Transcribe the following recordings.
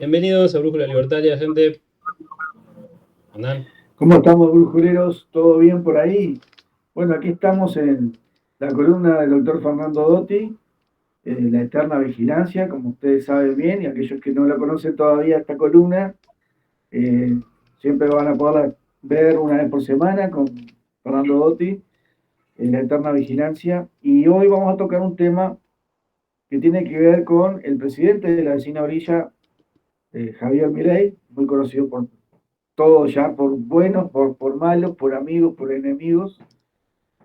Bienvenidos a Brújula Libertaria, gente. Andan. ¿Cómo estamos, brujuleros? ¿Todo bien por ahí? Bueno, aquí estamos en la columna del doctor Fernando Dotti, La Eterna Vigilancia, como ustedes saben bien, y aquellos que no la conocen todavía, esta columna, eh, siempre van a poderla ver una vez por semana con Fernando Dotti, La Eterna Vigilancia. Y hoy vamos a tocar un tema que tiene que ver con el presidente de la vecina orilla, Javier Milei, muy conocido por todos ya, por buenos, por malos, por amigos, por enemigos,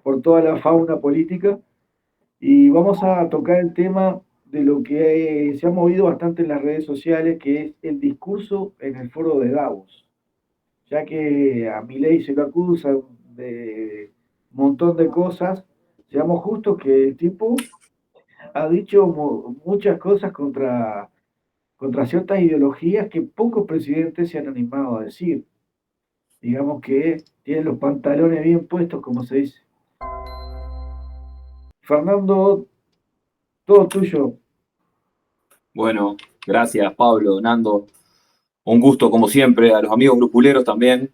por toda la fauna política. Y vamos a tocar el tema de lo que se ha movido bastante en las redes sociales, que es el discurso en el foro de Davos, ya que a Milei se lo acusa de un montón de cosas. Seamos justos que el tipo ha dicho muchas cosas contra ciertas ideologías que pocos presidentes se han animado a decir. Digamos que tiene los pantalones bien puestos, como se dice. Fernando, todo tuyo. Bueno, gracias Pablo, Nando. Un gusto como siempre, a los amigos brujuleros también.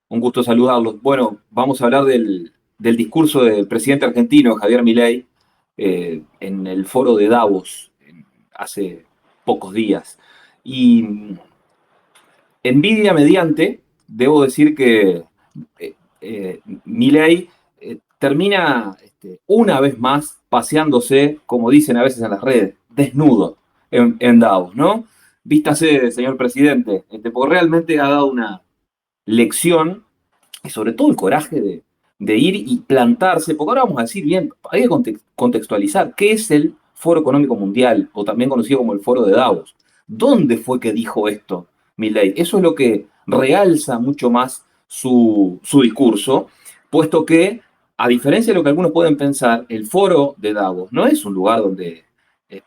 Un gusto saludarlos. Bueno, vamos a hablar del discurso del presidente argentino, Javier Milei, en el foro de Davos hace pocos días. Y envidia mediante, debo decir que Milei termina una vez más paseándose, como dicen a veces en las redes, desnudo en Davos, ¿no? Vístase, señor presidente, porque realmente ha dado una lección y sobre todo el coraje de ir y plantarse, porque ahora vamos a decir bien, hay que contextualizar, ¿qué es el Foro Económico Mundial, o también conocido como el Foro de Davos? ¿Dónde fue que dijo esto Milei? Eso es lo que realza mucho más su discurso, puesto que, a diferencia de lo que algunos pueden pensar, el Foro de Davos no es un lugar donde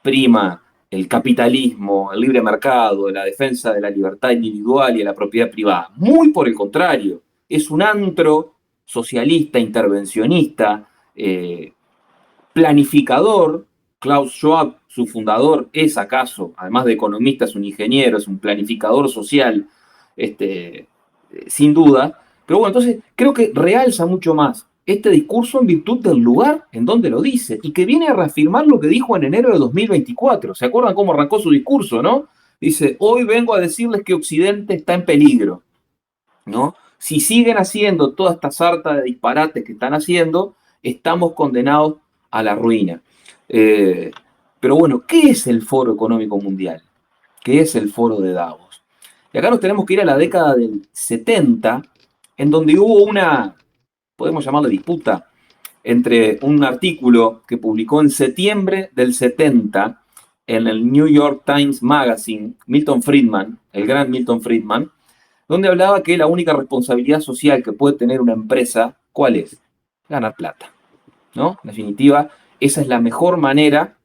prima el capitalismo, el libre mercado, la defensa de la libertad individual y de la propiedad privada. Muy por el contrario, es un antro socialista, intervencionista, planificador. Klaus Schwab, su fundador, es acaso, además de economista, es un ingeniero, es un planificador social, sin duda. Pero bueno, entonces creo que realza mucho más este discurso en virtud del lugar en donde lo dice y que viene a reafirmar lo que dijo en enero de 2024. ¿Se acuerdan cómo arrancó su discurso, no? Dice, hoy vengo a decirles que Occidente está en peligro, ¿no? Si siguen haciendo toda esta sarta de disparates que están haciendo, estamos condenados a la ruina. Pero bueno, ¿qué es el Foro Económico Mundial? ¿Qué es el Foro de Davos? Y acá nos tenemos que ir a la década del 70, en donde hubo una, podemos llamarlo disputa, entre un artículo que publicó en septiembre del 70 en el New York Times Magazine, Milton Friedman, el gran Milton Friedman, donde hablaba que la única responsabilidad social que puede tener una empresa, ¿cuál es? Ganar plata, ¿no? En definitiva, esa es la mejor manera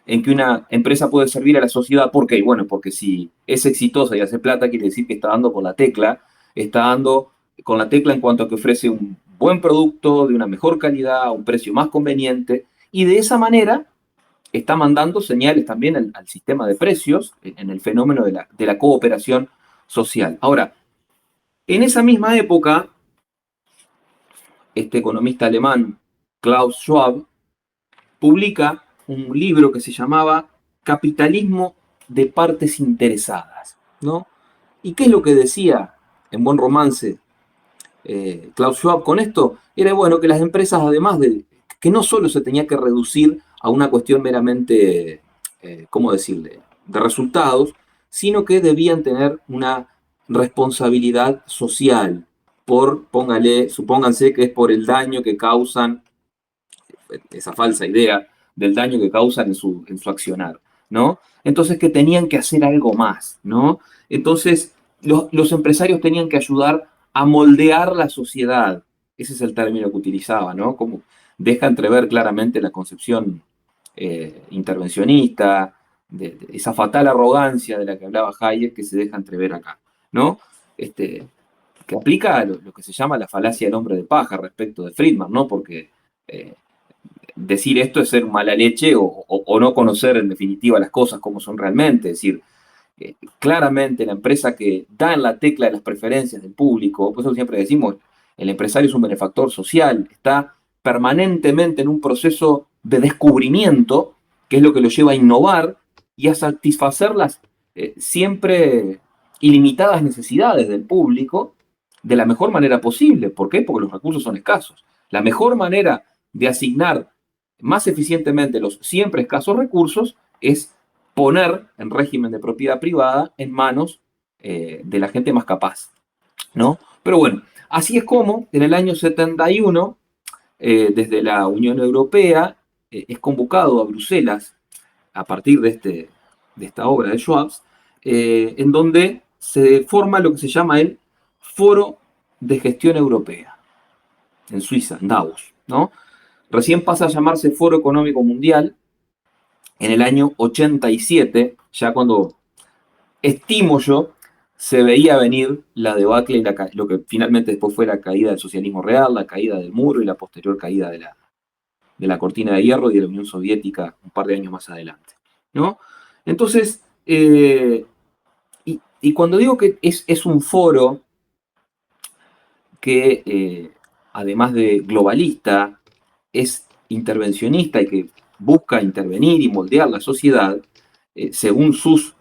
en que una empresa puede servir a la sociedad. ¿Por qué? Bueno, porque si es exitosa y hace plata, quiere decir que está dando con la tecla, está dando con la tecla en cuanto a que ofrece un buen producto de una mejor calidad, a un precio más conveniente, y de esa manera está mandando señales también al sistema de precios en el fenómeno de la cooperación social. Ahora, en esa misma época, este economista alemán, Klaus Schwab, publica un libro que se llamaba Capitalismo de partes interesadas, ¿no? ¿Y qué es lo que decía en buen romance Klaus Schwab con esto? Era, bueno, que las empresas, además de que no solo se tenía que reducir a una cuestión meramente, ¿cómo decirle?, de resultados, sino que debían tener una responsabilidad social por, supónganse que es por el daño que causan, esa falsa idea del daño que causan en su accionar, ¿no? Entonces que tenían que hacer algo más, ¿no? Entonces los empresarios tenían que ayudar a moldear la sociedad. Ese es el término que utilizaba, ¿no? Como deja entrever claramente la concepción intervencionista, de esa fatal arrogancia de la que hablaba Hayek, que se deja entrever acá, ¿no? Que aplica a lo que se llama la falacia del hombre de paja respecto de Friedman, ¿no? Porque decir esto es ser mala leche o no conocer en definitiva las cosas como son realmente. Es decir, Claramente la empresa que da en la tecla de las preferencias del público, por eso siempre decimos, el empresario es un benefactor social, está permanentemente en un proceso de descubrimiento, que es lo que lo lleva a innovar y a satisfacer las siempre ilimitadas necesidades del público de la mejor manera posible. ¿Por qué? Porque los recursos son escasos. La mejor manera de asignar más eficientemente los siempre escasos recursos es poner en régimen de propiedad privada en manos de la gente más capaz, ¿no? Pero bueno, así es como en el año 71, desde la Unión Europea, es convocado a Bruselas a partir de esta obra de Schwab, en donde se forma lo que se llama el Foro de Gestión Europea, en Suiza, en Davos, ¿no? Recién pasa a llamarse Foro Económico Mundial en el año 87, ya cuando, estimo yo, se veía venir la debacle y lo que finalmente después fue la caída del socialismo real, la caída del muro y la posterior caída de la cortina de hierro y de la Unión Soviética un par de años más adelante, ¿no? Entonces, y cuando digo que es un foro que, además de globalista, es intervencionista y que busca intervenir y moldear la sociedad según sus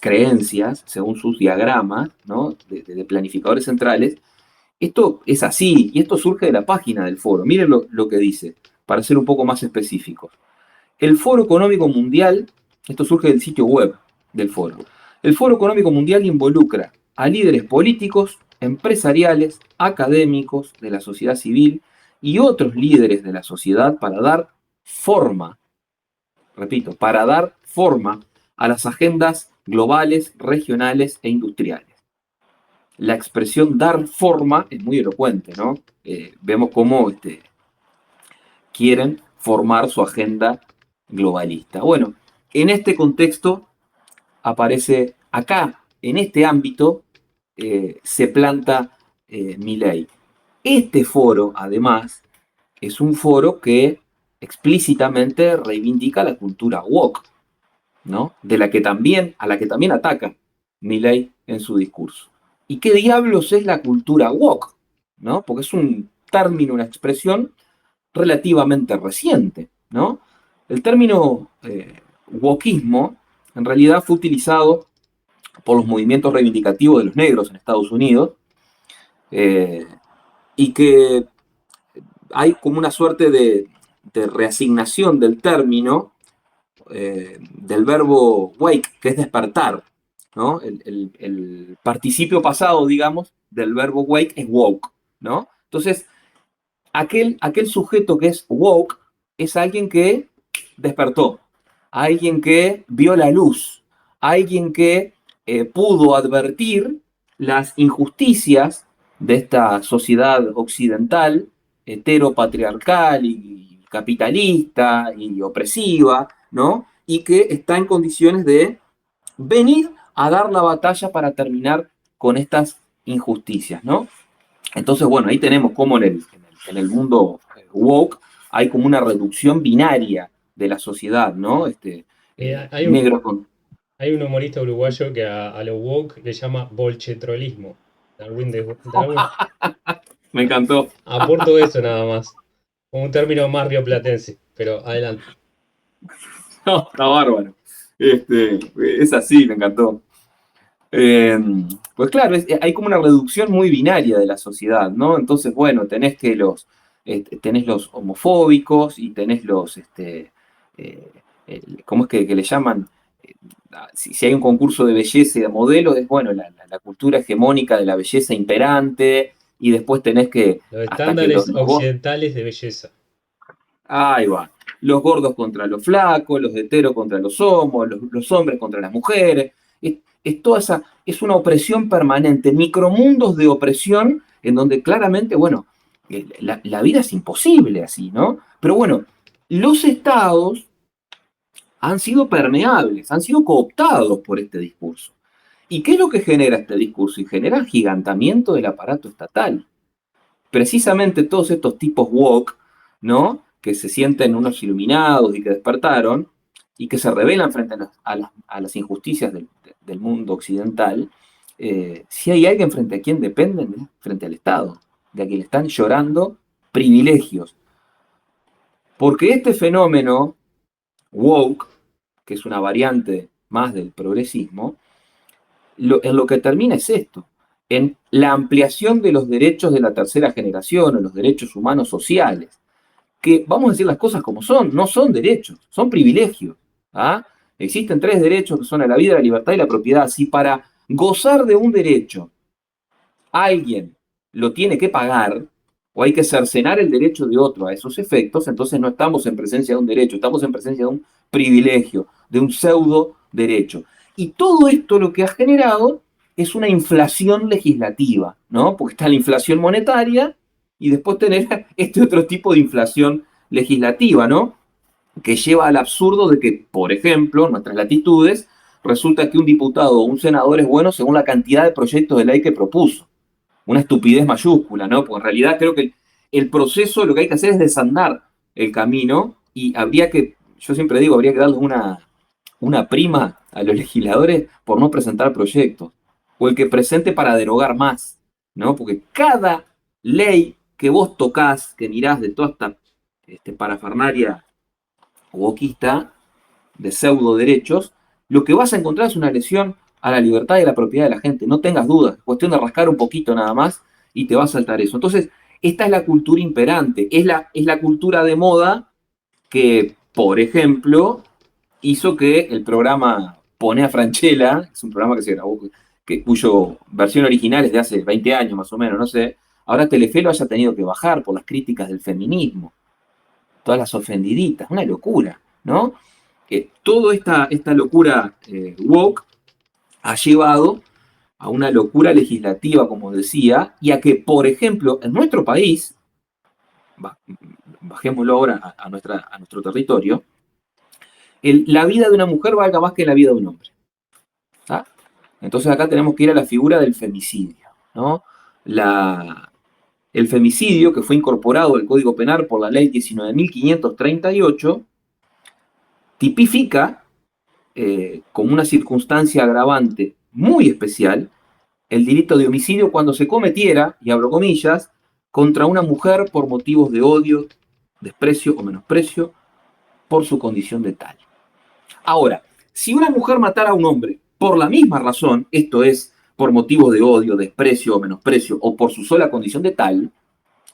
creencias, según sus diagramas, ¿no? de planificadores centrales. Esto es así, y esto surge de la página del foro. Miren lo que dice, para ser un poco más específicos. El Foro Económico Mundial, esto surge del sitio web del foro. El Foro Económico Mundial involucra a líderes políticos, empresariales, académicos, de la sociedad civil y otros líderes de la sociedad para dar forma, repito, para dar forma a las agendas globales, regionales e industriales. La expresión dar forma es muy elocuente, ¿no? Vemos cómo quieren formar su agenda globalista. Bueno, en este contexto aparece acá, en este ámbito, se planta Milei. Este foro, además, es un foro que explícitamente reivindica la cultura woke, ¿no? A la que también ataca Milei en su discurso. ¿Y qué diablos es la cultura woke? ¿No? Porque es un término, una expresión relativamente reciente, ¿no? El término wokeismo en realidad fue utilizado por los movimientos reivindicativos de los negros en Estados Unidos y que hay como una suerte de reasignación del término del verbo wake, que es despertar, ¿no? El participio pasado, digamos, del verbo wake es woke, ¿no? Entonces, aquel sujeto que es woke es alguien que despertó, alguien que vio la luz, alguien que pudo advertir las injusticias de esta sociedad occidental, heteropatriarcal y capitalista y opresiva, ¿no? Y que está en condiciones de venir a dar la batalla para terminar con estas injusticias, ¿no? Entonces, bueno, ahí tenemos como en el mundo woke hay como una reducción binaria de la sociedad, ¿no? Negro con... Hay un humorista uruguayo que a lo woke le llama bolchetrolismo. Darwin Me encantó. aporto eso nada más. Un término más rioplatense, pero adelante. No, está bárbaro. Es así, me encantó. Pues claro, hay como una reducción muy binaria de la sociedad, ¿no? Entonces, bueno, tenés los homofóbicos y tenés los, ¿cómo es que le llaman? Si hay un concurso de belleza y de modelos, es bueno, la cultura hegemónica de la belleza imperante, y después tenés que... Los estándares occidentales de belleza. Ahí va. Los gordos contra los flacos, los heteros contra los homos, los hombres contra las mujeres. Es una opresión permanente, micromundos de opresión en donde claramente, bueno, la vida es imposible así, ¿no? Pero bueno, los estados han sido permeables, han sido cooptados por este discurso. ¿Y qué es lo que genera este discurso? Y genera agigantamiento del aparato estatal. Precisamente todos estos tipos woke, ¿no? Que se sienten unos iluminados y que despertaron, y que se rebelan frente a las injusticias del mundo occidental, si hay alguien frente a quien dependen, frente al Estado, de a quien le están llorando privilegios. Porque este fenómeno woke, que es una variante más del progresismo, en lo que termina es esto, en la ampliación de los derechos de la tercera generación, o los derechos humanos sociales, que, vamos a decir las cosas como son, no son derechos, son privilegios. ¿Ah? Existen 3 derechos que son a la vida, la libertad y la propiedad. Si para gozar de un derecho alguien lo tiene que pagar, o hay que cercenar el derecho de otro a esos efectos, entonces no estamos en presencia de un derecho, estamos en presencia de un privilegio, de un pseudo derecho. Y todo esto lo que ha generado es una inflación legislativa, ¿no? Porque está la inflación monetaria y después tener este otro tipo de inflación legislativa, ¿no? Que lleva al absurdo de que, por ejemplo, en nuestras latitudes, resulta que un diputado o un senador es bueno según la cantidad de proyectos de ley que propuso. Una estupidez mayúscula, ¿no? Porque en realidad creo que el proceso lo que hay que hacer es desandar el camino y habría que, yo siempre digo, habría que darle una prima a los legisladores por no presentar proyectos, o el que presente para derogar más, ¿no? Porque cada ley que vos tocás, que mirás de toda esta parafernalia wokista de pseudo derechos, lo que vas a encontrar es una lesión a la libertad y a la propiedad de la gente. No tengas dudas, es cuestión de rascar un poquito nada más y te va a saltar eso. Entonces, esta es la cultura imperante, es la cultura de moda que, por ejemplo, hizo que el programa Poné a Franchella, es un programa que se grabó, cuyo versión original es de hace 20 años más o menos, no sé, ahora Telefe lo haya tenido que bajar por las críticas del feminismo, todas las ofendiditas, una locura, ¿no? Toda esta locura woke ha llevado a una locura legislativa, como decía, y a que, por ejemplo, en nuestro país, bajémoslo ahora a nuestro territorio, la vida de una mujer valga más que la vida de un hombre. ¿Ah? Entonces acá tenemos que ir a la figura del femicidio, ¿no? El femicidio, que fue incorporado al Código Penal por la Ley 19.538, tipifica como una circunstancia agravante muy especial el delito de homicidio cuando se cometiera, y abro comillas, contra una mujer por motivos de odio, desprecio o menosprecio por su condición de tal. Ahora, si una mujer matara a un hombre por la misma razón, esto es, por motivos de odio, desprecio o menosprecio, o por su sola condición de tal,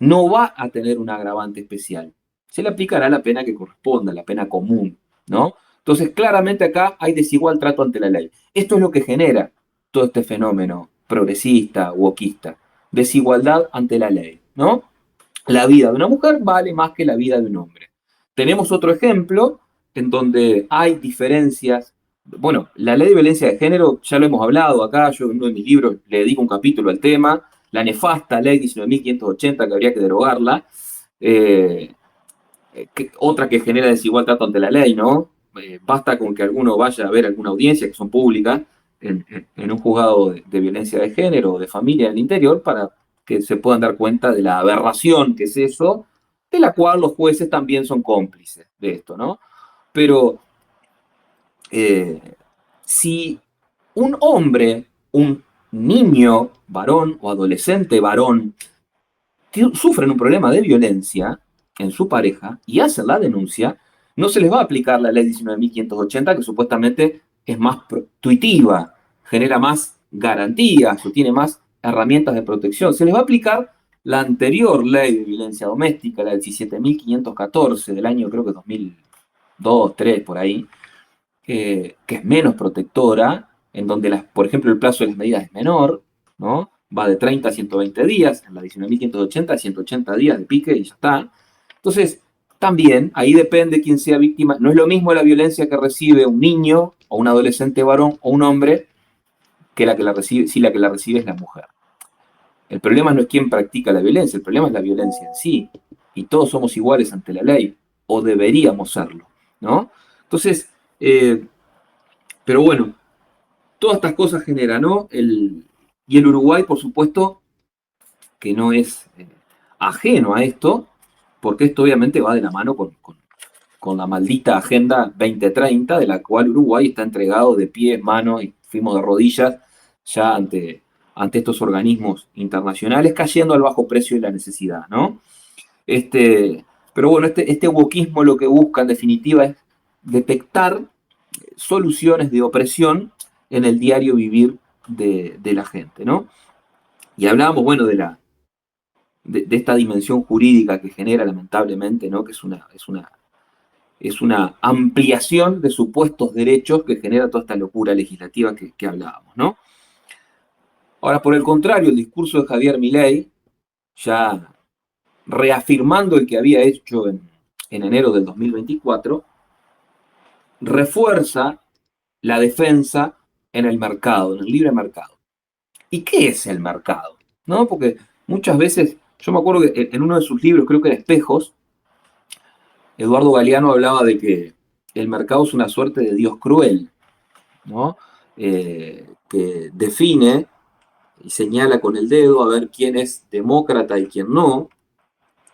no va a tener un agravante especial. Se le aplicará la pena que corresponda, la pena común, ¿no? Entonces, claramente acá hay desigual trato ante la ley. Esto es lo que genera todo este fenómeno progresista, wokista. Desigualdad ante la ley, ¿no? La vida de una mujer vale más que la vida de un hombre. Tenemos otro ejemplo en donde hay diferencias. Bueno, la ley de violencia de género, ya lo hemos hablado acá, yo en uno de mis libros le dedico un capítulo al tema, la nefasta ley 19.580 que habría que derogarla, otra que genera desigual trato ante la ley, ¿no? Basta con que alguno vaya a ver alguna audiencia, que son públicas, en un juzgado de violencia de género o de familia en el interior, para que se puedan dar cuenta de la aberración que es eso, de la cual los jueces también son cómplices de esto, ¿no? Pero si un hombre, un niño varón o adolescente varón, sufren un problema de violencia en su pareja y hacen la denuncia, no se les va a aplicar la ley 19.580, que supuestamente es más intuitiva, genera más garantías o tiene más herramientas de protección. Se les va a aplicar la anterior ley de violencia doméstica, la 17.514 del año creo que 2002, 2003, por ahí, que es menos protectora, en donde, por ejemplo, el plazo de las medidas es menor, ¿no? Va de 30 a 120 días, en la 19.580 a 180 días de pique y ya está. Entonces, también, ahí depende quién sea víctima. No es lo mismo la violencia que recibe un niño o un adolescente varón o un hombre que la que la recibe, si la que la recibe es la mujer. El problema no es quién practica la violencia, el problema es la violencia en sí. Y todos somos iguales ante la ley, o deberíamos serlo, ¿no? Entonces, pero bueno, todas estas cosas generan, ¿no? Y el Uruguay, por supuesto, que no es ajeno a esto, porque esto obviamente va de la mano con con la maldita Agenda 2030, de la cual Uruguay está entregado de pies, manos y fuimos de rodillas ya ante estos organismos internacionales, cayendo al bajo precio y la necesidad, ¿no? Pero bueno, este wokismo lo que busca en definitiva es detectar soluciones de opresión en el diario vivir de la gente, ¿no? Y hablábamos, bueno, de esta dimensión jurídica que genera lamentablemente, ¿no? Que es una ampliación de supuestos derechos que genera toda esta locura legislativa que hablábamos, ¿no? Ahora, por el contrario, el discurso de Javier Milei, ya reafirmando el que había hecho en enero del 2024, refuerza la defensa en el mercado, en el libre mercado. ¿Y qué es el mercado? ¿No? Porque muchas veces, yo me acuerdo que en uno de sus libros, creo que era Espejos, Eduardo Galeano hablaba de que el mercado es una suerte de Dios cruel, ¿no? Que define y señala con el dedo a ver quién es demócrata y quién no,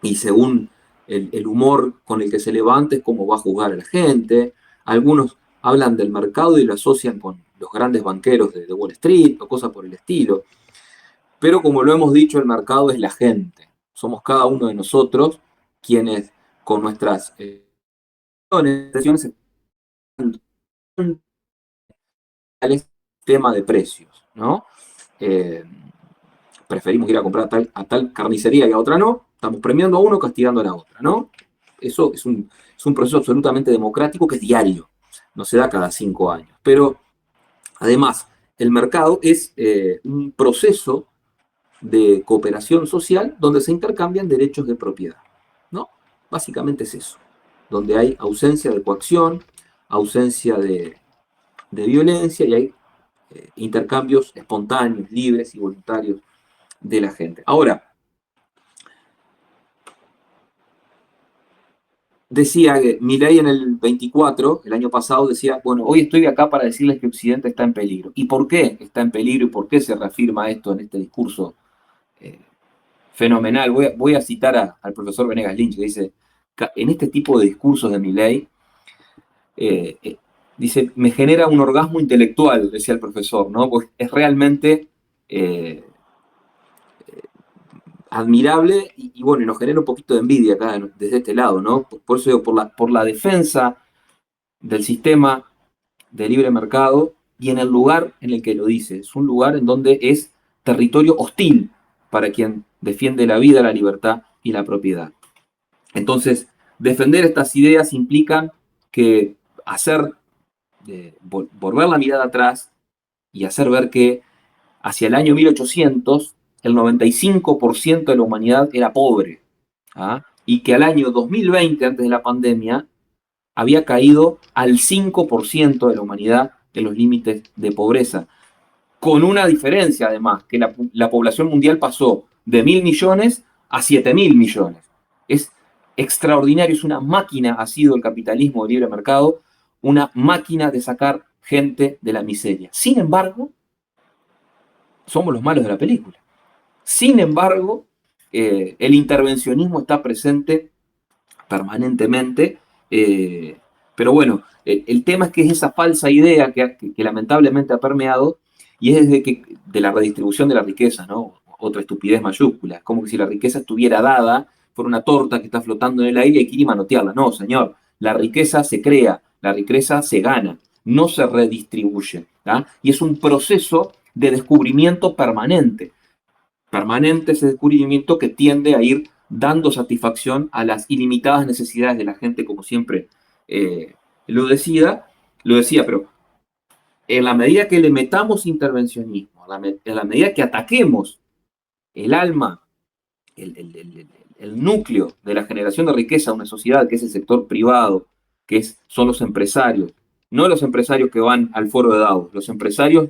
y según el humor con el que se levante es cómo va a juzgar a la gente. Algunos hablan del mercado y lo asocian con los grandes banqueros de Wall Street o cosas por el estilo. Pero como lo hemos dicho, el mercado es la gente. Somos cada uno de nosotros quienes con nuestras decisiones tema de precios, ¿no? Preferimos ir a comprar a tal carnicería y a otra no, estamos premiando a uno, castigando a la otra, ¿no? Eso es un proceso absolutamente democrático que es diario, no se da cada 5 años. Pero además, el mercado es un proceso de cooperación social donde se intercambian derechos de propiedad, ¿no? Básicamente es eso, donde hay ausencia de coacción, ausencia de violencia y hay intercambios espontáneos, libres y voluntarios de la gente. Ahora, decía que Milei en el 24, el año pasado, decía, bueno, hoy estoy acá para decirles que Occidente está en peligro. ¿Y por qué está en peligro y por qué se reafirma esto en este discurso fenomenal? Voy a citar al profesor Venegas Lynch, que dice, en este tipo de discursos de Milei, dice, me genera un orgasmo intelectual, decía el profesor, ¿no? Porque es realmente admirable y bueno, nos genera un poquito de envidia acá desde este lado, ¿no? Por eso digo, por la defensa del sistema de libre mercado y en el lugar en el que lo dice. Es un lugar en donde es territorio hostil para quien defiende la vida, la libertad y la propiedad. Entonces, defender estas ideas implica que volver la mirada atrás y hacer ver que hacia el año 1800 el 95% de la humanidad era pobre, ¿ah? Y que al año 2020, antes de la pandemia, había caído al 5% de la humanidad en los límites de pobreza. Con una diferencia, además, que la población mundial pasó de 1.000 millones a 7.000 millones. Es extraordinario, es una máquina, ha sido el capitalismo de libre mercado, una máquina de sacar gente de la miseria. Sin embargo, somos los malos de la película. Sin embargo, el intervencionismo está presente permanentemente, pero bueno, el tema es que es esa falsa idea que lamentablemente ha permeado y es de la redistribución de la riqueza, ¿no? Otra estupidez mayúscula, como que si la riqueza estuviera dada, fuera una torta que está flotando en el aire y hay que ir y manotearla. No, señor, la riqueza se crea, la riqueza se gana, no se redistribuye, ¿tá? Y es un proceso de descubrimiento permanente. Permanente ese descubrimiento que tiende a ir dando satisfacción a las ilimitadas necesidades de la gente, como siempre lo decía, pero en la medida que le metamos intervencionismo, en la medida que ataquemos el alma, el núcleo de la generación de riqueza de una sociedad, que es el sector privado, son los empresarios, no los empresarios que van al foro de Davos, los empresarios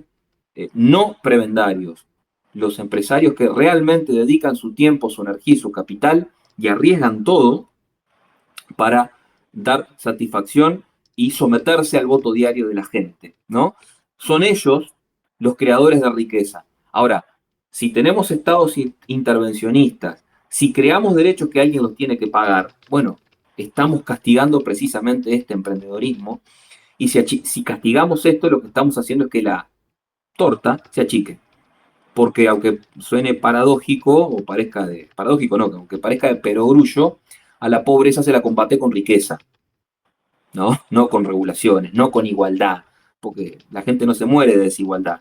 no prebendarios, los empresarios que realmente dedican su tiempo, su energía y su capital y arriesgan todo para dar satisfacción y someterse al voto diario de la gente, ¿no? Son ellos los creadores de riqueza. Ahora, si tenemos estados intervencionistas, si creamos derechos que alguien los tiene que pagar, bueno, estamos castigando precisamente este emprendedorismo, y si castigamos esto, lo que estamos haciendo es que la torta se achique. Porque aunque suene paradójico, o parezca paradójico no, aunque parezca de perogrullo, a la pobreza se la combate con riqueza, ¿no? No con regulaciones, no con igualdad, porque la gente no se muere de desigualdad,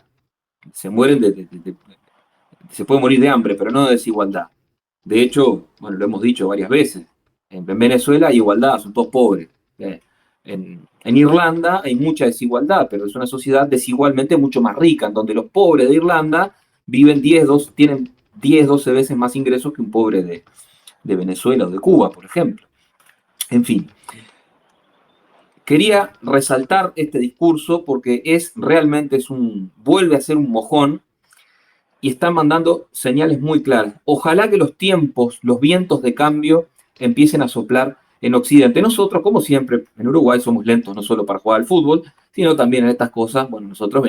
se mueren se puede morir de hambre, pero no de desigualdad. De hecho, bueno, lo hemos dicho varias veces, en Venezuela hay igualdad, son todos pobres. En Irlanda hay mucha desigualdad, pero es una sociedad desigualmente mucho más rica, en donde los pobres de Irlanda tienen 10, 12 veces más ingresos que un pobre de Venezuela o de Cuba, por ejemplo. En fin, quería resaltar este discurso porque vuelve a ser un mojón y está mandando señales muy claras. Ojalá que los vientos de cambio empiecen a soplar en Occidente. Nosotros, como siempre, en Uruguay somos lentos no solo para jugar al fútbol, sino también en estas cosas. Bueno, nosotros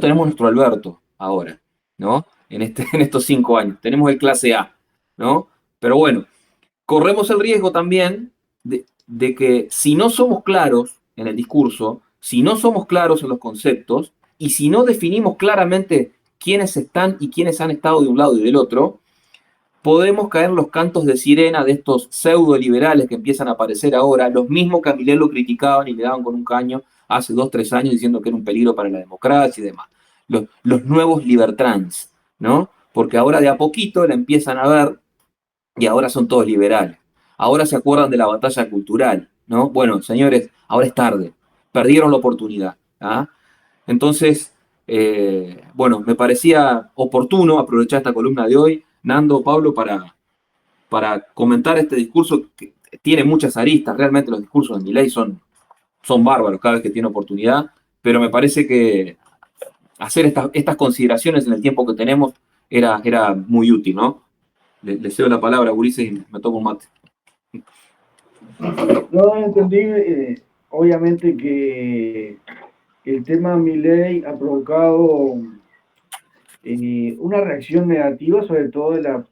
tenemos nuestro Alberto ahora, ¿no? En estos 5 años. Tenemos el clase A, ¿no? Pero bueno, corremos el riesgo también de que si no somos claros en el discurso, si no somos claros en los conceptos, y si no definimos claramente quiénes están y quiénes han estado de un lado y del otro, podemos caer en los cantos de sirena de estos pseudo liberales que empiezan a aparecer ahora, los mismos que a Milei lo criticaban y le daban con un caño hace 2, 3 años diciendo que era un peligro para la democracia y demás. Los nuevos libertrans, ¿no? Porque ahora de a poquito la empiezan a ver y ahora son todos liberales. Ahora se acuerdan de la batalla cultural, ¿no? Bueno, señores, ahora es tarde. Perdieron la oportunidad. ¿Ah? Entonces, bueno, me parecía oportuno aprovechar esta columna de hoy, Nando, Pablo, para comentar este discurso que tiene muchas aristas. Realmente los discursos de Milei son bárbaros cada vez que tiene oportunidad, pero me parece que hacer estas consideraciones en el tiempo que tenemos era muy útil, ¿no? Le cedo la palabra a Ulises y me tomo un mate. No entendí, obviamente que el tema Milei ha provocado una reacción negativa, sobre todo de la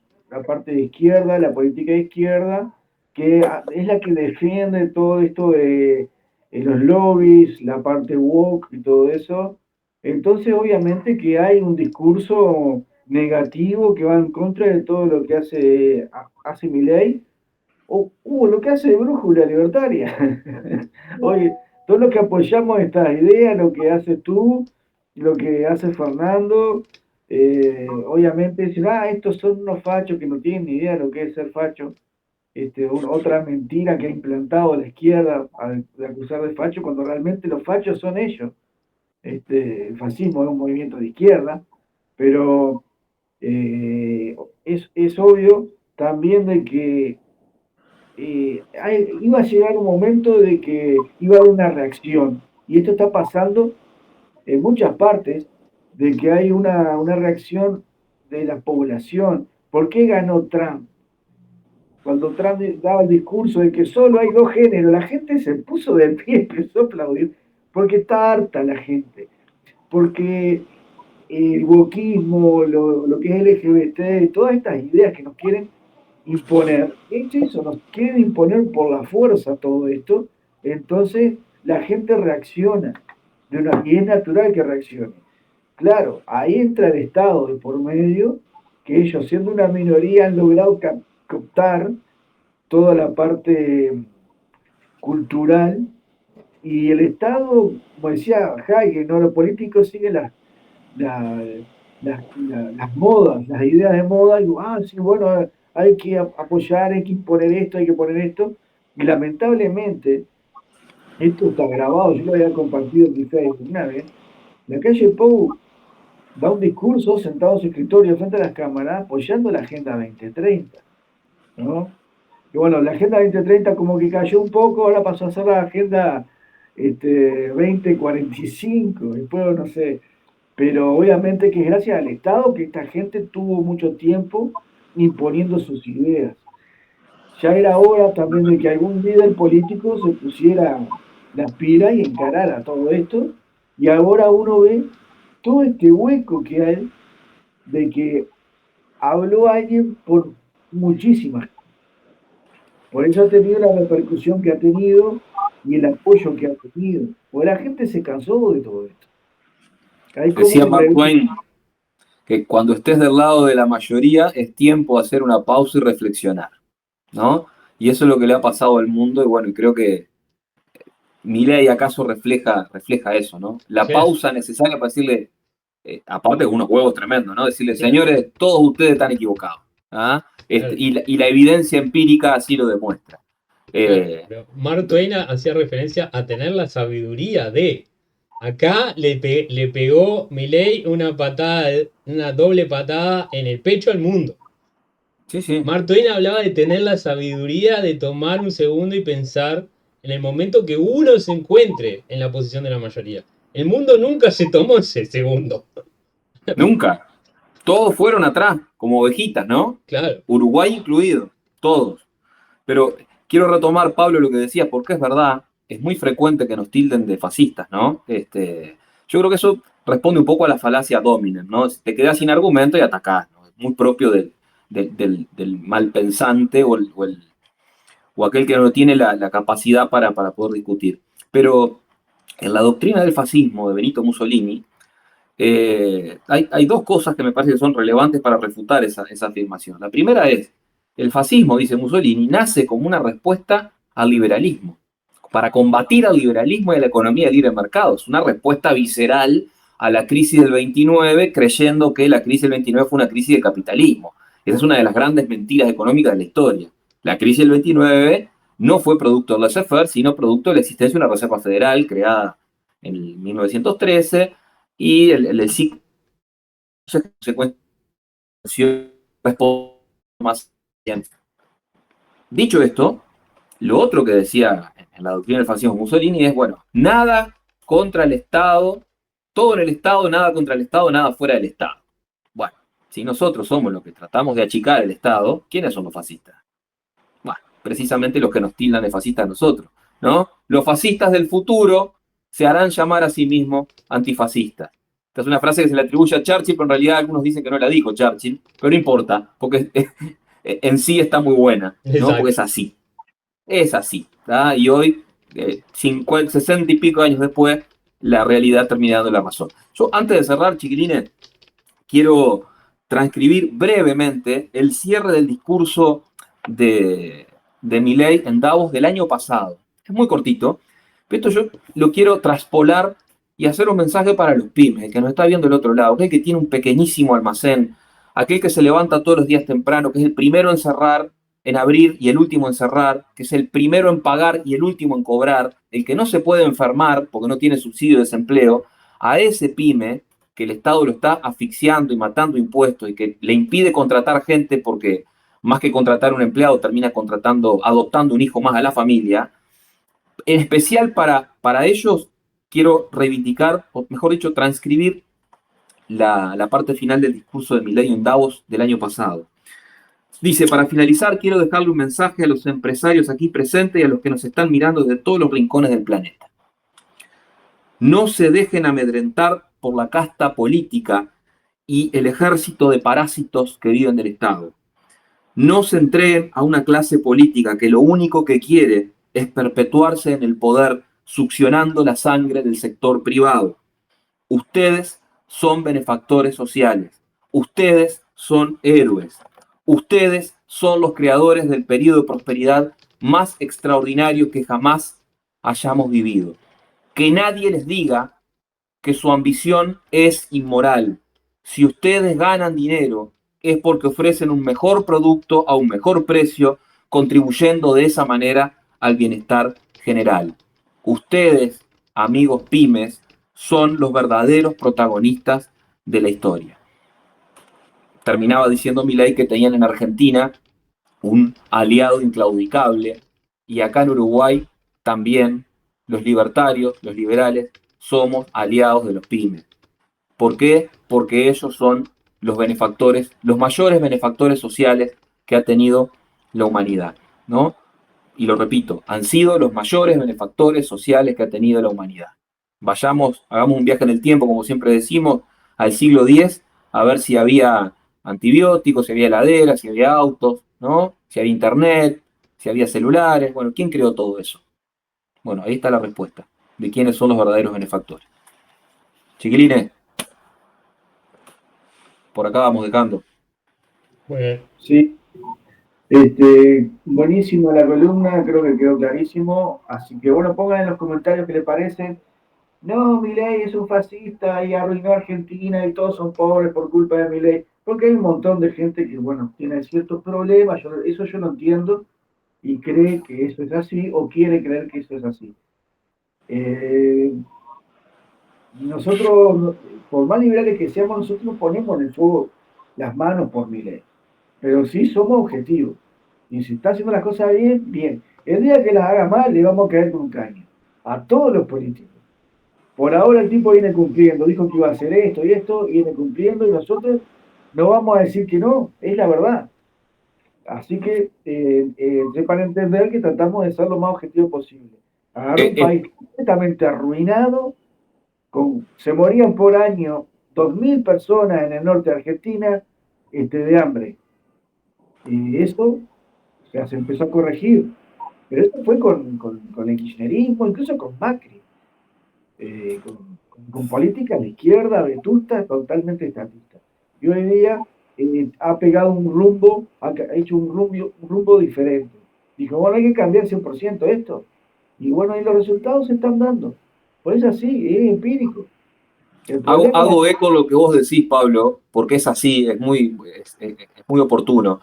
parte de izquierda, la política de izquierda, que es la que defiende todo esto de los lobbies, la parte woke y todo eso. Entonces, obviamente que hay un discurso negativo que va en contra de todo lo que hace Milei, o lo que hace Brújula Libertaria. Oye, todo lo que apoyamos estas ideas, lo que haces tú, lo que hace Fernando, obviamente dicen, estos son unos fachos que no tienen ni idea de lo que es ser facho. Otra mentira que ha implantado la izquierda de acusar de facho, cuando realmente los fachos son ellos. El fascismo es un movimiento de izquierda, pero es obvio también de que iba a llegar un momento de que iba a haber una reacción, y esto está pasando en muchas partes, de que hay una reacción de la población. ¿Por qué ganó Trump? Cuando Trump daba el discurso de que solo hay 2 géneros, la gente se puso de pie, empezó a aplaudir, porque está harta la gente, porque el wokismo, lo que es LGBT, todas estas ideas que nos quieren imponer, eso, nos quieren imponer por la fuerza todo esto, entonces la gente reacciona, y es natural que reaccione. Claro, ahí entra el Estado de por medio, que ellos siendo una minoría han logrado captar toda la parte cultural, y el Estado, como decía Hayek, ¿no? Los políticos siguen las modas, las ideas de moda, y sí, bueno, hay que apoyar, hay que imponer esto, hay que poner esto, y lamentablemente, esto está grabado, yo lo había compartido en mi Facebook una vez, la calle Pou da un discurso sentado en su escritorio frente a las cámaras apoyando la Agenda 2030, ¿no? Y bueno, la Agenda 2030 como que cayó un poco, ahora pasó a ser la Agenda 2045, después no sé, pero obviamente que es gracias al Estado que esta gente tuvo mucho tiempo imponiendo sus ideas. Ya era hora también de que algún líder político se pusiera las pilas y encarara todo esto, y ahora uno ve todo este hueco que hay de que habló alguien por muchísimas. Por eso ha tenido la repercusión que ha tenido y el apoyo que ha tenido. Porque la gente se cansó de todo esto. Hay como Decía un Mark revés. Twain que cuando estés del lado de la mayoría es tiempo de hacer una pausa y reflexionar, ¿no? Y eso es lo que le ha pasado al mundo y bueno, y creo que Milei acaso refleja eso, ¿no? La Sí, pausa necesaria para decirle, aparte de unos huevos tremendos, ¿no? Decirle, claro, señores, todos ustedes están equivocados. ¿Ah? claro, Y la evidencia empírica así lo demuestra. claro. Eh, Pero Mark Twain hacía referencia a tener la sabiduría de. Acá le pegó Milei una patada, una doble patada en el pecho al mundo. sí, sí. Mark Twain hablaba de tener la sabiduría de tomar un segundo y pensar en el momento que uno se encuentre en la posición de la mayoría. El mundo nunca se tomó ese segundo. Nunca. Todos fueron atrás, como ovejitas, ¿no? Claro, Uruguay incluido, todos. Pero quiero retomar, Pablo, lo que decías, porque es verdad, es muy frecuente que nos tilden de fascistas, ¿no? Yo creo que eso responde un poco a la falacia dominen, ¿no? Te quedas sin argumento y atacás, ¿no? Es muy propio del malpensante o aquel que no tiene la capacidad para poder discutir. Pero en la doctrina del fascismo de Benito Mussolini, hay dos cosas que me parece que son relevantes para refutar esa afirmación. La primera es, el fascismo, dice Mussolini, nace como una respuesta al liberalismo, para combatir al liberalismo y a la economía de libre mercado. Es una respuesta visceral a la crisis del 29, creyendo que la crisis del 29 fue una crisis de capitalismo. Esa es una de las grandes mentiras económicas de la historia. La crisis del 29 no fue producto del laissez-faire, sino producto de la existencia de una Reserva Federal creada en 1913 y el ciclo de consecuencias responde más bien. Dicho esto, lo otro que decía en la doctrina del fascismo Mussolini es, bueno, nada contra el Estado, todo en el Estado, nada contra el Estado, nada fuera del Estado. Bueno, si nosotros somos los que tratamos de achicar el Estado, ¿quiénes son los fascistas? Bueno, precisamente los que nos tildan de fascistas a nosotros, ¿no? Los fascistas del futuro se harán llamar a sí mismos antifascistas. Esta es una frase que se le atribuye a Churchill, pero en realidad algunos dicen que no la dijo Churchill, pero no importa, porque en sí está muy buena, ¿no? Porque exacto. es así. Es así. ¿Tá? Y hoy, 50, 60 y pico años después, la realidad termina dando la razón. Yo, antes de cerrar, chiquilines, quiero transcribir brevemente el cierre del discurso de Milei en Davos del año pasado. Es muy cortito, pero esto yo lo quiero traspolar y hacer un mensaje para los pymes, el que nos está viendo del otro lado, aquel que tiene un pequeñísimo almacén, aquel que se levanta todos los días temprano, que es el primero en cerrar, en abrir y el último en cerrar, que es el primero en pagar y el último en cobrar, el que no se puede enfermar porque no tiene subsidio de desempleo, a ese pyme que el Estado lo está asfixiando y matando impuestos y que le impide contratar gente porque más que contratar un empleado termina contratando, adoptando un hijo más a la familia, en especial para ellos quiero reivindicar, o mejor dicho, transcribir la parte final del discurso de Milei en Davos del año pasado. Dice, para finalizar, quiero dejarle un mensaje a los empresarios aquí presentes y a los que nos están mirando desde todos los rincones del planeta. No se dejen amedrentar por la casta política y el ejército de parásitos que viven del Estado. No se entreguen a una clase política que lo único que quiere es perpetuarse en el poder, succionando la sangre del sector privado. Ustedes son benefactores sociales. Ustedes son héroes. Ustedes son los creadores del periodo de prosperidad más extraordinario que jamás hayamos vivido. Que nadie les diga que su ambición es inmoral. Si ustedes ganan dinero es porque ofrecen un mejor producto a un mejor precio, contribuyendo de esa manera al bienestar general. Ustedes, amigos pymes, son los verdaderos protagonistas de la historia. Terminaba diciendo Milei que tenían en Argentina un aliado inclaudicable y acá en Uruguay también los libertarios, los liberales, somos aliados de los pymes. ¿Por qué? Porque ellos son los benefactores, los mayores benefactores sociales que ha tenido la humanidad, ¿no? Y lo repito, han sido los mayores benefactores sociales que ha tenido la humanidad. Vayamos, hagamos un viaje en el tiempo, como siempre decimos, al siglo X, a ver si había antibióticos, si había heladeras, si había autos, ¿no? Si había internet. si había celulares, bueno, ¿quién creó todo eso? Bueno, ahí está la respuesta de quiénes son los verdaderos benefactores. Chiquilines, por acá vamos dejando. Muy bien. Sí, buenísima la columna, creo que quedó clarísimo. Así que bueno, pongan en los comentarios qué les parece. No, Milei es un fascista y arruinó a Argentina y todos son pobres por culpa de Milei. Porque hay un montón de gente que, bueno, tiene ciertos problemas, eso yo lo entiendo, y cree que eso es así o quiere creer que eso es así. Nosotros, por más liberales que seamos, nosotros ponemos en el fuego las manos por Milei. Pero sí somos objetivos. Y si está haciendo las cosas bien, bien. El día que las haga mal, le vamos a caer con un caño. A todos los políticos. Por ahora el tipo viene cumpliendo. Dijo que iba a hacer esto y esto, viene cumpliendo y nosotros no vamos a decir que no. Es la verdad. Así que para entender que tratamos de ser lo más objetivo posible. Agarrar un país completamente arruinado. Se morían por año 2.000 personas en el norte de Argentina de hambre. Y eso se empezó a corregir. Pero eso fue con el kirchnerismo, incluso con Macri. Con políticas de izquierda, vetustas, totalmente estatistas. Y hoy día ha pegado un rumbo, ha hecho un rumbo diferente. Dijo, bueno, hay que cambiar 100% esto. Y bueno, y los resultados se están dando. Pues es así, es empírico. Hago eco lo que vos decís, Pablo, porque es así, es muy oportuno.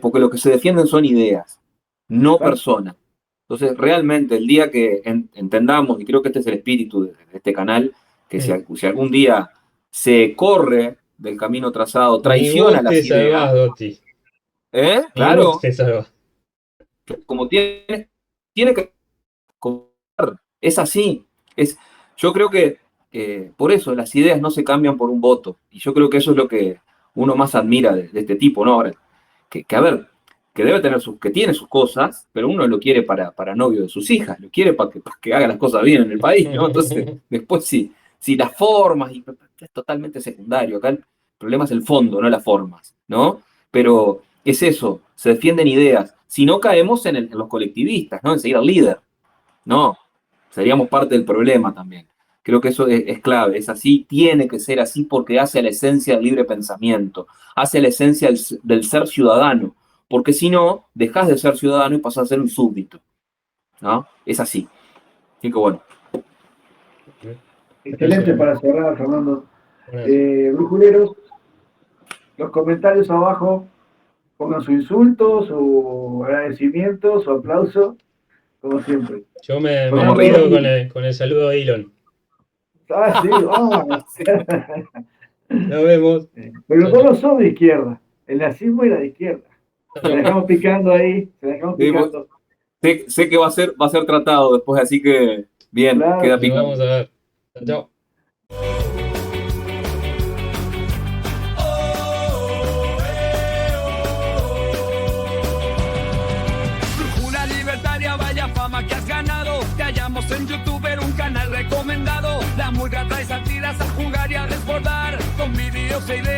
Porque lo que se defienden son ideas, no personas. Entonces, realmente, el día que entendamos, y creo que este es el espíritu de este canal, que si algún día se corre del camino trazado, traiciona las ideas. Salvás, Dotti. Claro. Ni vos te salvás. Como tiene que correr. Es así. Yo creo que por eso las ideas no se cambian por un voto. Y yo creo que eso es lo que uno más admira de este tipo, ¿no? Ahora, que a ver, que debe tener que tiene sus cosas, pero uno lo quiere para novio de sus hijas, lo quiere para que haga las cosas bien en el país, ¿no? Entonces, después si las formas, es totalmente secundario. Acá el problema es el fondo, no las formas, ¿no? Pero es eso, se defienden ideas. Si no caemos en los colectivistas, ¿no? En seguir al líder. No, seríamos parte del problema también. Creo que eso es clave, es así, tiene que ser así porque hace a la esencia del libre pensamiento, hace a la esencia del ser ciudadano, porque si no, dejas de ser ciudadano y pasas a ser un súbdito, ¿no? Es así. Así que bueno. Excelente para cerrar, Fernando. Brujuleros, los comentarios abajo, pongan sus insultos, su agradecimiento, su aplauso, como siempre. Yo me despido con el saludo a Elon. Ah, sí, Nos vemos. Pero vos no sos de izquierda. El nazismo era de izquierda. Se la dejamos picando ahí, Sé que va a ser tratado después, así que bien, claro, queda picando. Vamos a ver. Chao. Brújula libertaria, vaya fama que has ganado. Te hallamos en YouTube, un canal recomendado. La murga trae sátiras a jugar y a desbordar. Con vídeos e ideas